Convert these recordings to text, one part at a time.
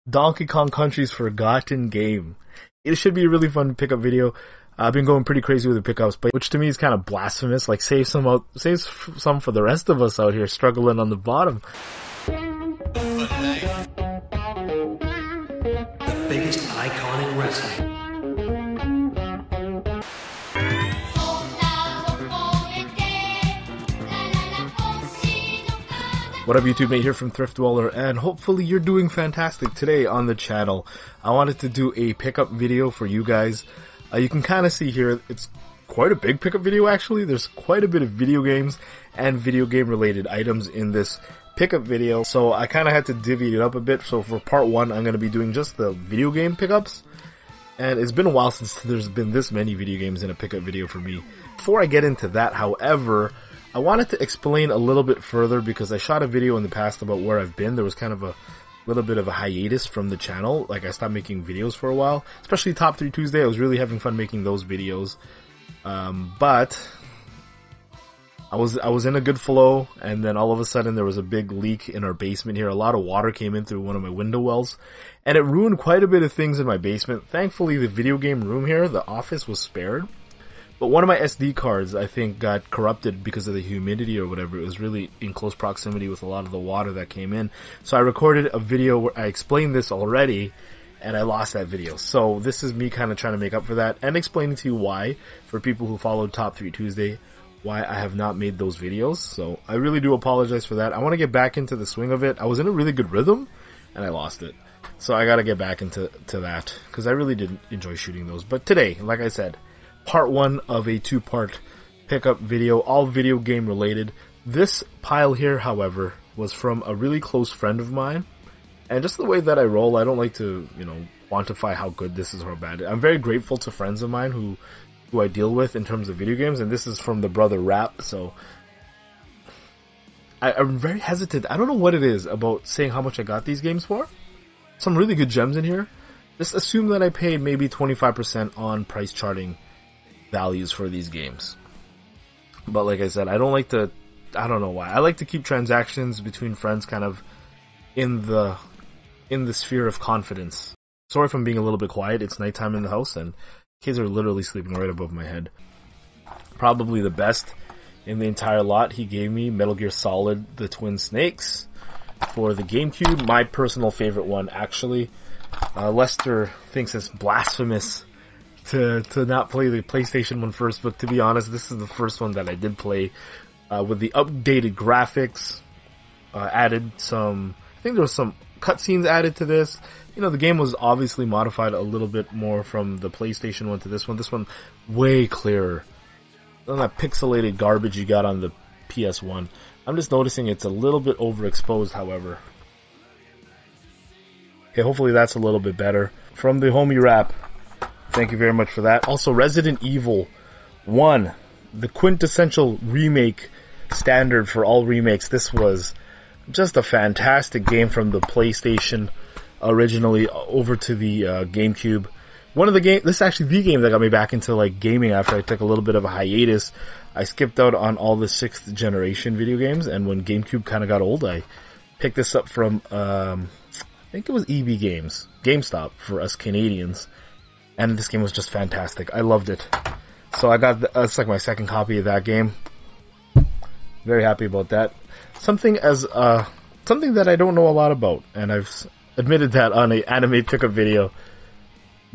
Donkey Kong Country's Forgotten Game. It should be a really fun pickup video. I've been going pretty crazy with the pickups, but which to me is kind of blasphemous. Like save some for the rest of us out here struggling on the bottom. The biggest icon in wrestling. What up YouTube, mate here from thriftdweller, and hopefully you're doing fantastic today on the channel. I wanted to do a pickup video for you guys. You can kind of see here, it's quite a big pickup video actually. There's quite a bit of video games and video game related items in this pickup video. So I kind of had to divvy it up a bit. So for part one, I'm going to be doing just the video game pickups. And it's been a while since there's been this many video games in a pickup video for me. Before I get into that, however, I wanted to explain a little bit further because I shot a video in the past about where I've been. There was kind of a little bit of a hiatus from the channel. Like I stopped making videos for a while, especially Top 3 Tuesday. I was really having fun making those videos. But I was in a good flow, and then all of a sudden there was a big leak in our basement here. A lot of water came in through one of my window wells, and it ruined quite a bit of things in my basement. Thankfully, the video game room here, the office, was spared. But one of my SD cards, I think, got corrupted because of the humidity or whatever. It was really in close proximity with a lot of the water that came in. So I recorded a video where I explained this already, and I lost that video. So this is me kind of trying to make up for that and explaining to you why, for people who followed Top 3 Tuesday, why I have not made those videos. So I really do apologize for that. I want to get back into the swing of it. I was in a really good rhythm, and I lost it. So I got to get back into that, because I really did enjoy shooting those. But today, like I said, part one of a two-part pickup video, all video game related. This pile here, however, was from a really close friend of mine. And just the way that I roll, I don't like to, quantify how good this is or bad. I'm very grateful to friends of mine who I deal with in terms of video games, and this is from the brother Rap, so I'm very hesitant. I don't know what it is about saying how much I got these games for. Some really good gems in here. Just assume that I paid maybe 25% on price charting values for these games. But like I said, I don't know why. I like to keep transactions between friends kind of in the sphere of confidence. Sorry if I'm being a little bit quiet. It's nighttime in the house and kids are literally sleeping right above my head. Probably the best in the entire lot, he gave me Metal Gear Solid: The Twin Snakes for the Gamecube. My personal favorite one, actually. Lester thinks it's blasphemous to not play the PlayStation one first, but to be honest, this is the first one that I did play, with the updated graphics, added some, I think there was some cutscenes added to this. The game was obviously modified a little bit more from the PlayStation one to this one. This one, way clearer than that pixelated garbage you got on the PS1. I'm just noticing it's a little bit overexposed, however. Okay, hopefully that's a little bit better. From the homie Rap, thank you very much for that. Also, Resident Evil 1, the quintessential remake standard for all remakes. This was just a fantastic game from the PlayStation originally over to the GameCube. This is actually the game that got me back into gaming after I took a little bit of a hiatus. I skipped out on all the 6th generation video games, and when GameCube kind of got old, I picked this up from, I think it was EB Games, GameStop for us Canadians. And this game was just fantastic. I loved it. So I got, it's like my second copy of that game. Very happy about that. Something that I don't know a lot about, and I've admitted that on an anime pickup video.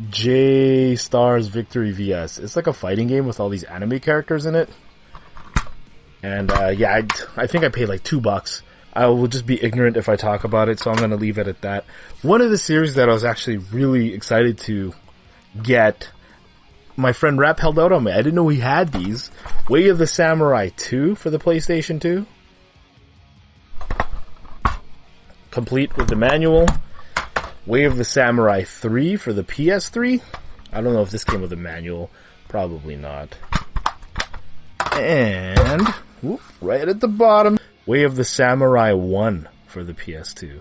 J-Stars Victory VS. It's like a fighting game with all these anime characters in it. And yeah, I think I paid like $2. I will just be ignorant if I talk about it, so I'm going to leave it at that. One of the series that I was actually really excited to get, my friend Rap held out on me. I didn't know he had these. Way of the Samurai 2 for the PlayStation 2. Complete with the manual. Way of the Samurai 3 for the PS3. I don't know if this came with a manual. Probably not. And right at the bottom, Way of the Samurai 1 for the PS2.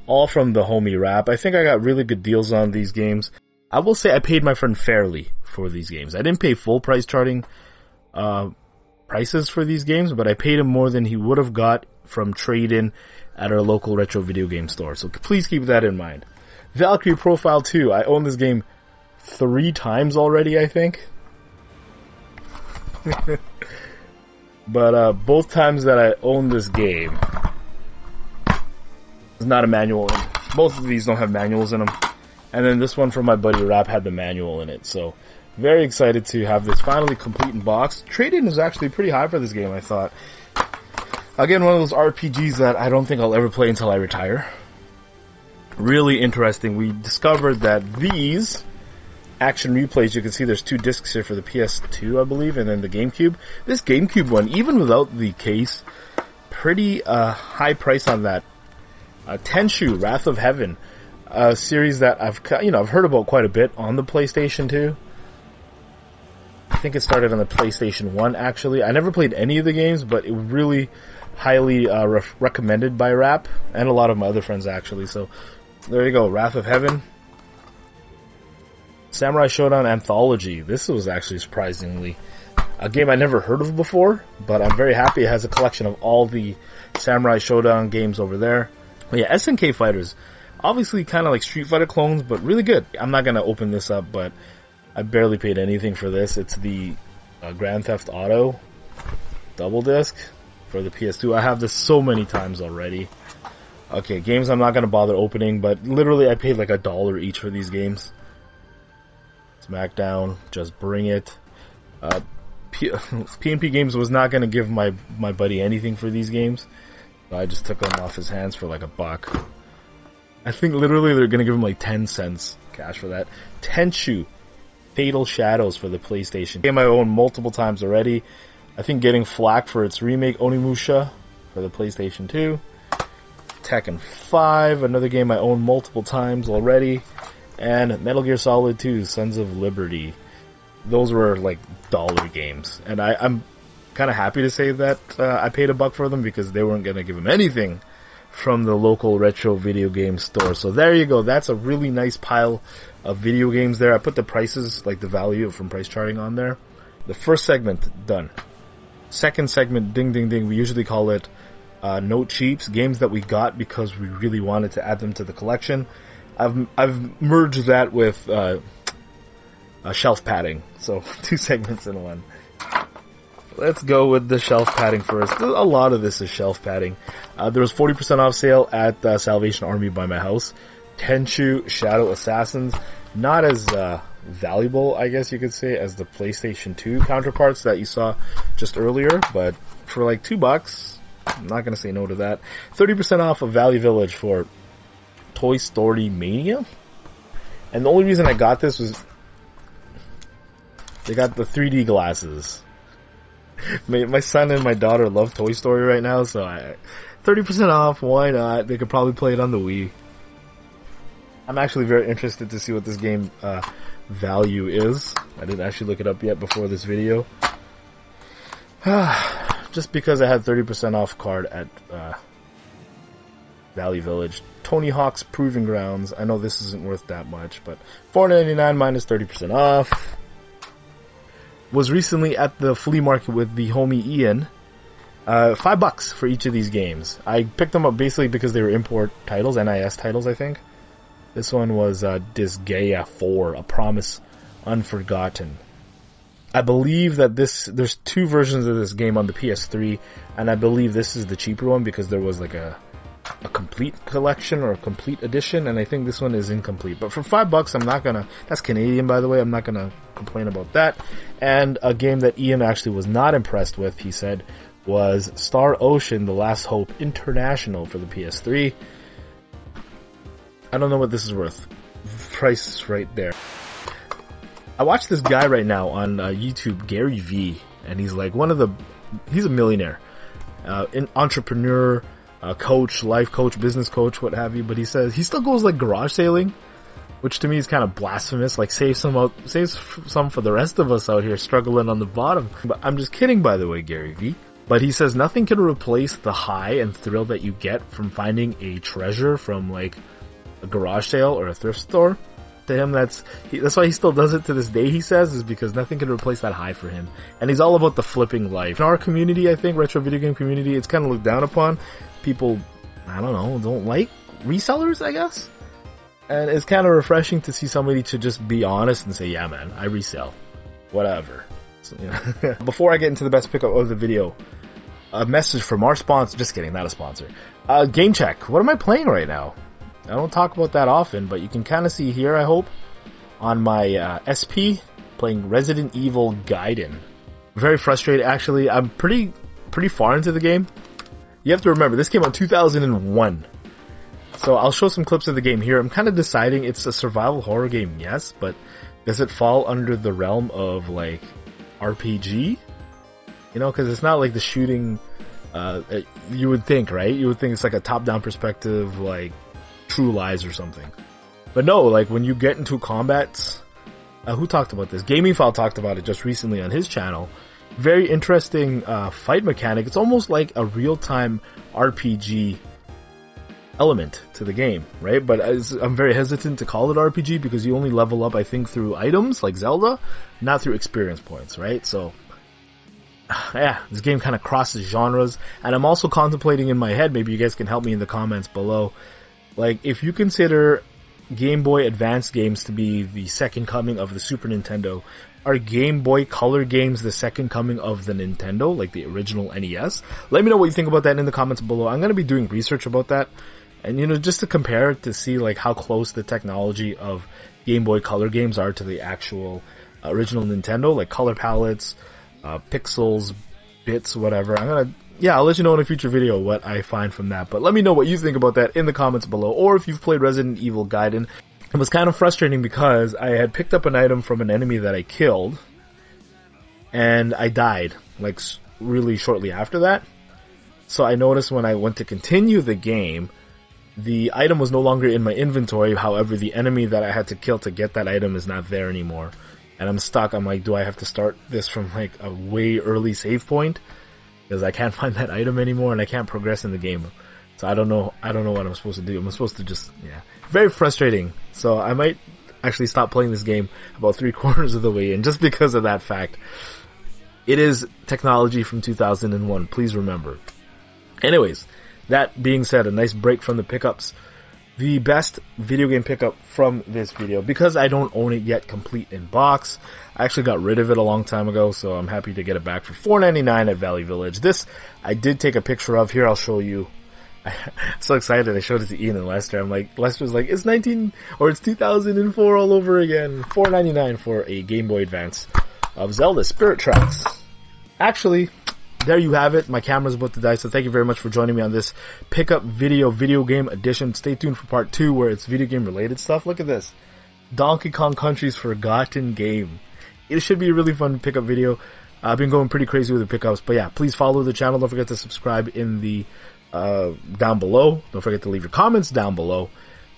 All from the homie Rap. I think I got really good deals on these games. I will say I paid my friend fairly for these games. I didn't pay full price charting prices for these games, but I paid him more than he would have got from trade-in at our local retro video game store. So please keep that in mind. Valkyrie Profile 2. I own this game 3 times already, I think. But both times that I own this game, there's not a manual in. Both of these don't have manuals in them. And then this one from my buddy Rap had the manual in it. So, very excited to have this finally complete in box. Trade-in is actually pretty high for this game, I thought. Again, one of those RPGs that I don't think I'll ever play until I retire. Really interesting. We discovered that these action replays, you can see there's 2 discs here for the PS2, I believe, and then the Gamecube. This Gamecube one, even without the case, pretty high price on that. Tenchu, Wrath of Heaven, a series that I've heard about quite a bit on the PlayStation 2. I think it started on the PlayStation 1, actually. I never played any of the games, but it really highly recommended by Rap and a lot of my other friends, actually. So there you go, Wrath of Heaven. Samurai Shodown Anthology. This was actually surprisingly a game I never heard of before, but I'm very happy it has a collection of all the Samurai Shodown games over there. But yeah, SNK Fighters. Obviously kind of like Street Fighter clones, but really good. I'm not going to open this up, but I barely paid anything for this. It's the Grand Theft Auto double disc for the PS2. I have this so many times already. Okay, games I'm not going to bother opening, but literally I paid like $1 each for these games. SmackDown, Just Bring It. PNP Games was not going to give my buddy anything for these games. So I just took them off his hands for like $1. I think literally they're going to give him like 10 cents cash for that. Tenchu, Fatal Shadows for the PlayStation. Game I own multiple times already. I think getting flack for its remake, Onimusha, for the PlayStation 2. Tekken 5, another game I own multiple times already. And Metal Gear Solid 2, Sons of Liberty. Those were like dollar games. And I'm kind of happy to say that I paid $1 for them because they weren't going to give him anything from the local retro video game store. So there you go. That's a really nice pile of video games there. I put the prices, like the value from price charting on there. The first segment, done. Second segment, ding ding ding. We usually call it no cheaps. Games that we got because we really wanted to add them to the collection. I've merged that with shelf padding, so 2 segments in one. Let's go with the shelf padding first. A lot of this is shelf padding. There was 40% off sale at Salvation Army by my house. Tenchu Shadow Assassins, not as valuable, I guess you could say, as the PlayStation 2 counterparts that you saw just earlier, but for like $2, I'm not going to say no to that. 30% off of Valley Village for Toy Story Mania. And the only reason I got this was they got the 3D glasses. My son and my daughter love Toy Story right now, so 30% off, why not? They could probably play it on the Wii. I'm actually very interested to see what this game value is. I didn't actually look it up yet before this video. Just because I had 30% off card at Valley Village. Tony Hawk's Proving Grounds. I know this isn't worth that much, but $4.99 minus 30% off. Was recently at the flea market with the homie Ian. $5 for each of these games. I picked them up basically because they were import titles, NIS titles, I think. This one was Disgaea 4, A Promise Unforgotten. I believe that there's 2 versions of this game on the PS3, and I believe this is the cheaper one because there was like a complete collection or a complete edition, and I think this one is incomplete. But for $5, I'm not gonna. That's Canadian, by the way. I'm not gonna complain about that. And a game that Ian actually was not impressed with, he said, was Star Ocean: The Last Hope International for the PS3. I don't know what this is worth. Price right there. I watch this guy right now on YouTube, Gary V, and he's like he's a millionaire, an entrepreneur, coach, life coach, business coach, what have you. But he says he still goes like garage sailing, which to me is kind of blasphemous. Like save some for the rest of us out here struggling on the bottom. But I'm just kidding, by the way, Gary V. But he says nothing can replace the high and thrill that you get from finding a treasure from like a garage sale or a thrift store. To him, that's why he still does it to this day, he says, is because nothing can replace that high for him. And he's all about the flipping life. In our community, I think, retro video game community, it's kind of looked down upon. People, I don't know, don't like resellers, I guess? And it's kind of refreshing to see somebody to just be honest and say, yeah man, I resell. Whatever. So, you know. Before I get into the best pickup of the video, a message from our sponsor. Just kidding, not a sponsor. Game check. What am I playing right now? I don't talk about that often, but you can kind of see here, I hope, on my SP, playing Resident Evil Gaiden. Very frustrated, actually. I'm pretty far into the game. You have to remember, this came out in 2001. So I'll show some clips of the game here. I'm kind of deciding it's a survival horror game, yes, but does it fall under the realm of, like, RPG? You know, because it's not like the shooting, you would think, right? You would think it's like a top-down perspective, like True Lies or something. But no, like when you get into combats, who talked about this? Gaming File talked about it just recently on his channel. Very interesting fight mechanic. It's almost like a real-time RPG element to the game, right? But I'm very hesitant to call it RPG because you only level up, I think, through items like Zelda, not through experience points, right? So, yeah, this game kind of crosses genres, and I'm also contemplating in my head, maybe you guys can help me in the comments below, like, if you consider Game Boy Advance games to be the second coming of the Super Nintendo, are Game Boy Color games the second coming of the Nintendo, like the original NES? Let me know what you think about that in the comments below. I'm going to be doing research about that, and, you know, just to compare it to see, like, how close the technology of Game Boy Color games are to the actual original Nintendo, like color palettes, pixels, bits, whatever. I'll let you know in a future video what I find from that. But let me know what you think about that in the comments below, or if you've played Resident Evil Gaiden. It was kind of frustrating because I had picked up an item from an enemy that I killed, and I died, like, really shortly after that. So I noticed when I went to continue the game, the item was no longer in my inventory. However, the enemy that I had to kill to get that item is not there anymore. And I'm stuck. I'm like, do I have to start this from, like, a way early save point? Because I can't find that item anymore and I can't progress in the game. So I don't know what I'm supposed to do. I'm supposed to just, yeah. Very frustrating. So I might actually stop playing this game about 3/4 of the way in, just because of that fact. It is technology from 2001, please remember. Anyways, that being said, a nice break from the pickups. The best video game pickup from this video, because I don't own it yet complete in box. I actually got rid of it a long time ago, so I'm happy to get it back for $4.99 at Valley Village. This I did take a picture of. Here, I'll show you. I'm so excited. I showed it to Ian and Lester. I'm like, Lester's like, it's 2004 all over again. $4.99 for a Game Boy Advance of Zelda Spirit Tracks. Actually, there you have it. My camera's about to die, so thank you very much for joining me on this pickup video game edition. Stay tuned for part 2 where it's video game related stuff. Look at this. Donkey Kong Country's Forgotten Game. It should be a really fun pickup video. I've been going pretty crazy with the pickups, but yeah, please follow the channel. Don't forget to subscribe in the down below. Don't forget to leave your comments down below.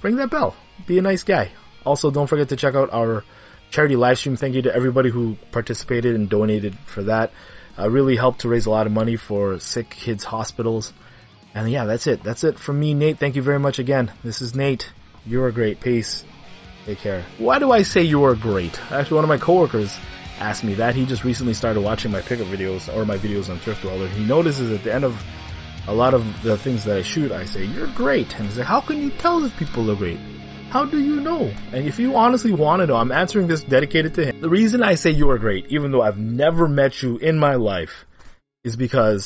Ring that bell. Be a nice guy. Also, don't forget to check out our charity live stream. Thank you to everybody who participated and donated for that. Really helped to raise a lot of money for sick kids' hospitals. And yeah, that's it. That's it from me, Nate. Thank you very much again. This is Nate. You are great. Peace. Take care. Why do I say you are great? Actually, one of my coworkers asked me that. He just recently started watching my pickup videos, or my videos on Thrift Dweller. He notices at the end of a lot of the things that I shoot, I say, you're great. And he's like, how can you tell if people are great? How do you know? And if you honestly want to know, I'm answering this dedicated to him. The reason I say you are great, even though I've never met you in my life, is because